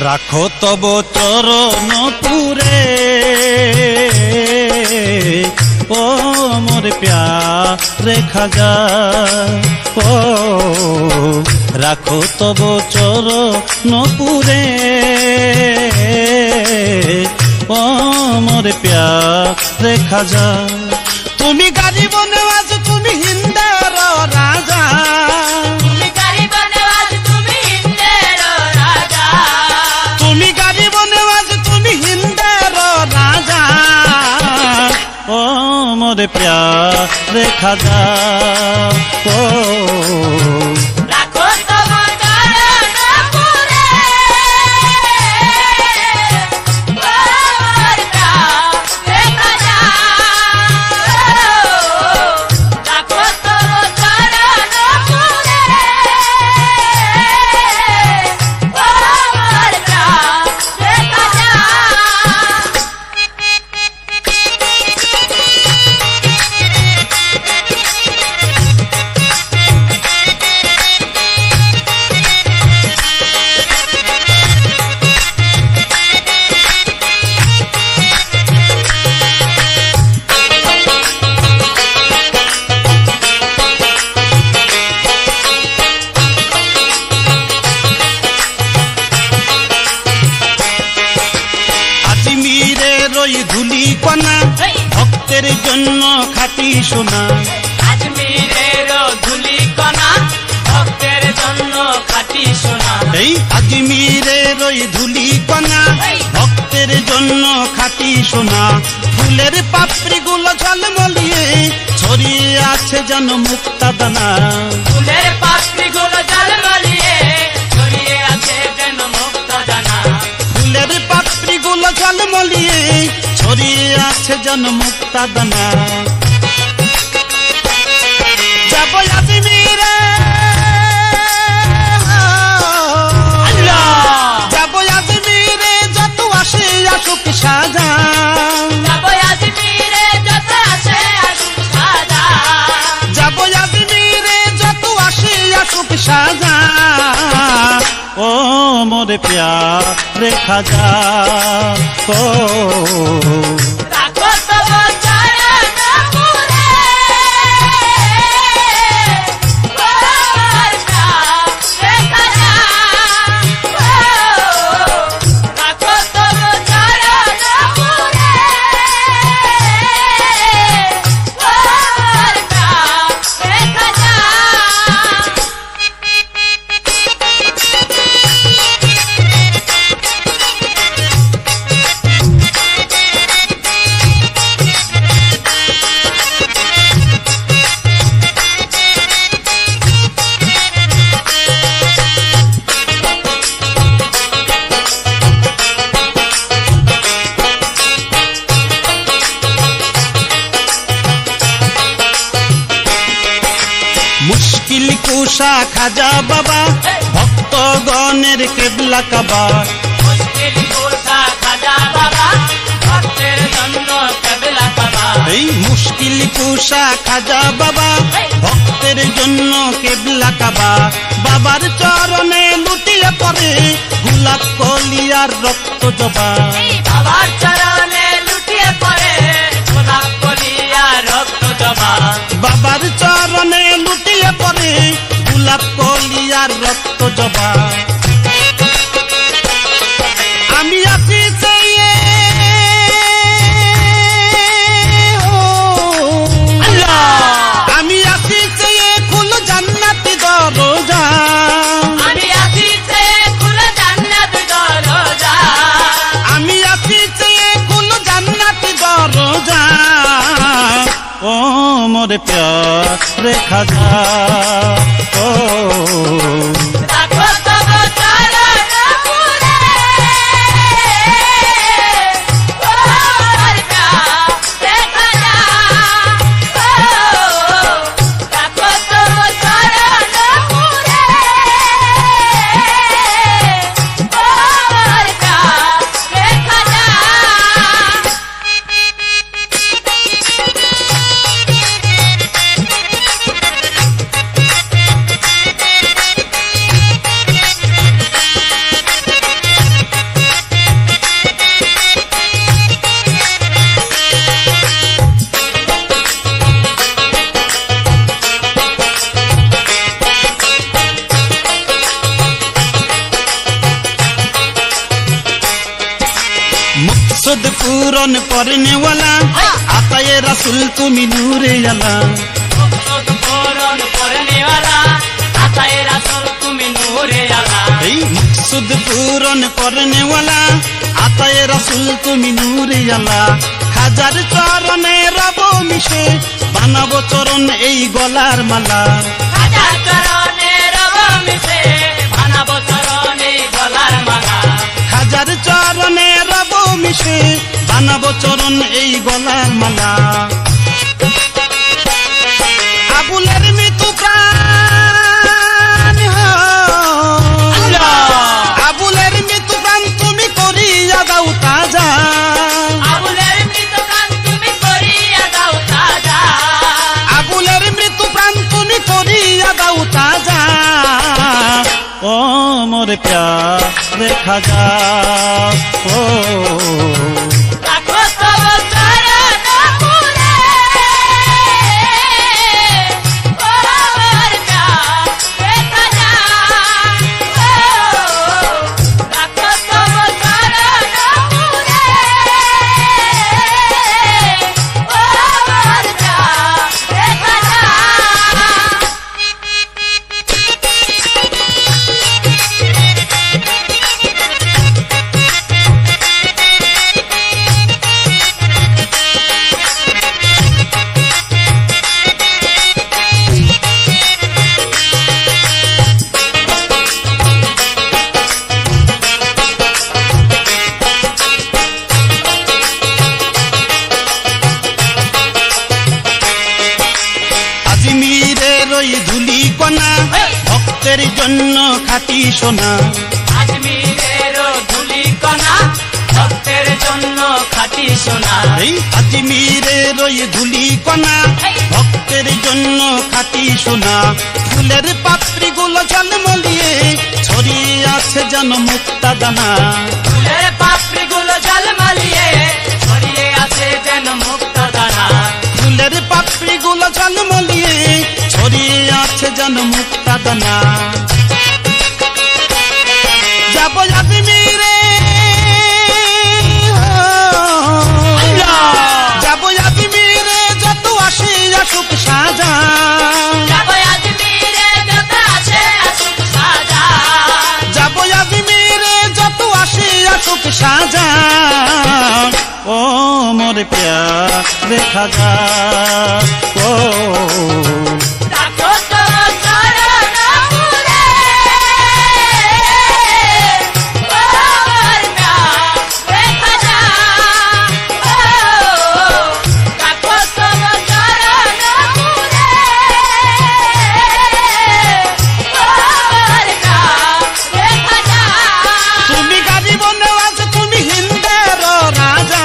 রাখো তব চরণ পুরে ও মোর প্যারে খাজা ও রাখো তব চরণ পুরে ও মোর প্যারে খাজা তুমি গরিব নওয়াজ তুমি হিন্দের রাজা মোর প্যারে খাজা ও রাখো তব চরণ পুরে ও মোর প্যারে খাজা রাখো তব চরণ পুরে ও মোর প্যারে খাজা। ধুলি কণা ভক্তের জন্য খাঁটি সোনা আজমিরের ধুলি কণা ভক্তের জন্য খাঁটি সোনা এই আজমিরের ওই ধুলি কণা ভক্তের জন্য খাঁটি সোনা ফুলের পাপড়ি গুলো ঝলমলিয়ে ছড়িয়ে আছে যেন মুক্তা দানা ফুলের পাপড়ি গুলো ঝলমলিয়ে ছড়িয়ে আছে যেন মুক্তা দানা ফুলের পাপড়ি গুলো ঝলমলিয়ে ছড়িয়ে আছে যেন মুক্তা দানা যাব আজমিরে যাব আজমিরে যত আসে আসুক সাজা যাব আজমিরে যত আসে আসুক সাজা যাব আজমিরে যত আসে আসুক সাজা ও মোর প্যারে খাজা ও রাখো তব চরণ পুরে ও মোর প্যারে খাজা রাখো তব চরণ পুরে ও মোর প্যারে খাজা। মুশকিল কুশা খাজা বাবা ভক্তগণের কেবলা কাবা মুশকিল কুশা খাজা বাবা ভক্তের জন্য কেবলা কাবা এই মুশকিল কুশা খাজা বাবা ভক্তের জন্য কেবলা কাবা বাবার চরণে লুটিয়ে পড়ে গোলাপ কলিয়ার রক্ত জবা বাবার চরণে লুটিয়ে পড়ে গোলাপ কলিয়া রক্ত জবা বাবার চরণে লুটিয়ে পড়ে গোলাপ কলিয়ার রক্ত জবা আমি আছি চেয়ে আমি আছি চেয়ে খুল জান্নাতি দরজা আমি আছি চেয়ে রেখা যা ও রাখো তব চরণ পুরে ও আমার প্রাণ রেখা যা ও রাখো তব চরণ পুরে ও আমার প্রাণ রেখা যা मकसद पूरन करने वाला आताए रसूल তুমি নূরে আলা मकसद पूरन करने वाला आताए रसूल তুমি নূরে আলা এই मकसद पूरन करने वाला आताए रसूल তুমি নূরে আলা হাজার চরণে রব মিশে বানাবো চরণ এই গলার মালা হাজার চরণে রব মিশে বানাবো চরণে গলার মালা হাজার চরণে রব মিশে বানাবো চরণ এই গলার মালা আবুলের মৃত্যু প্রাণ আবুলের মৃত্যু প্রাণ তুমি করিয়া দাও তাজা আবুলের মৃত্যু প্রাণ তুমি করিয়া দাও তাজা আবুলের মৃত্যু প্রাণ তুমি করিয়া দাও তাজা ও মোর প্যার রেখা যা ও রাখো তব চরণ পুরে ও আমার প্রাণ রেখা যা ও রাখো তব চরণ পুরে ও আমার প্রাণ রেখা যা আজমিরের ওই ধুলি কণা ভক্তের জন্য খাঁটি সোনা আজমিরের ধুলি কণা ভক্তের জন্য খাঁটি সোনা এই আজমিরের ওই ধুলি কণা ভক্তের জন্য খাঁটি সোনা ফুলের পাপড়ি গুলো ঝলমলিয়ে ছড়িয়ে আছে যেন মুক্তা দানা ফুলের পাপড়ি গুলো ঝলমলিয়ে ছড়িয়ে আছে যেন মুক্তা দানা ফুলের পাপড়ি গুলো ঝলমলিয়ে ছড়িয়ে আছে যেন মুক্তা দানা যাবো আজমিরে যাবো আজমিরে যত আসে আসুক সাজা যাবো আজমিরে যত আছে আসুক সাজা যাবো আজমিরে যত আসে আসুক সাজা ও মোর প্যার রেখা যা ও রাখো তব চরণ পুরে ও আমার প্রাণ রেখা যা ও রাখো তব চরণ পুরে ও আমার প্রাণ রেখা যা তুমি গারিব নেওয়াজ তুমি হিন্দের রাজা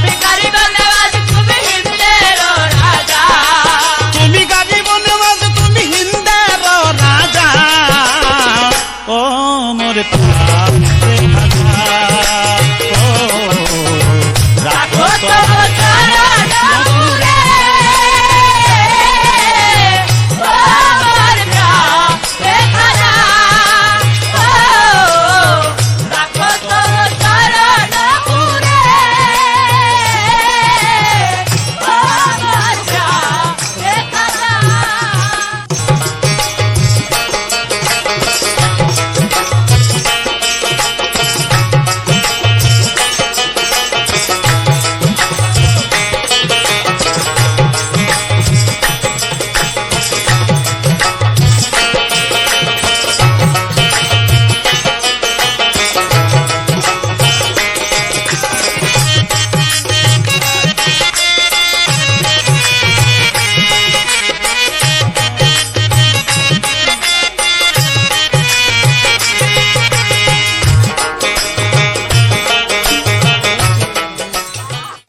ভিখারি বনবাস তুমি হিন্দের রাজা তুমি গারিব নেওয়াজ তুমি হিন্দের রাজা ও মোর প্রাণ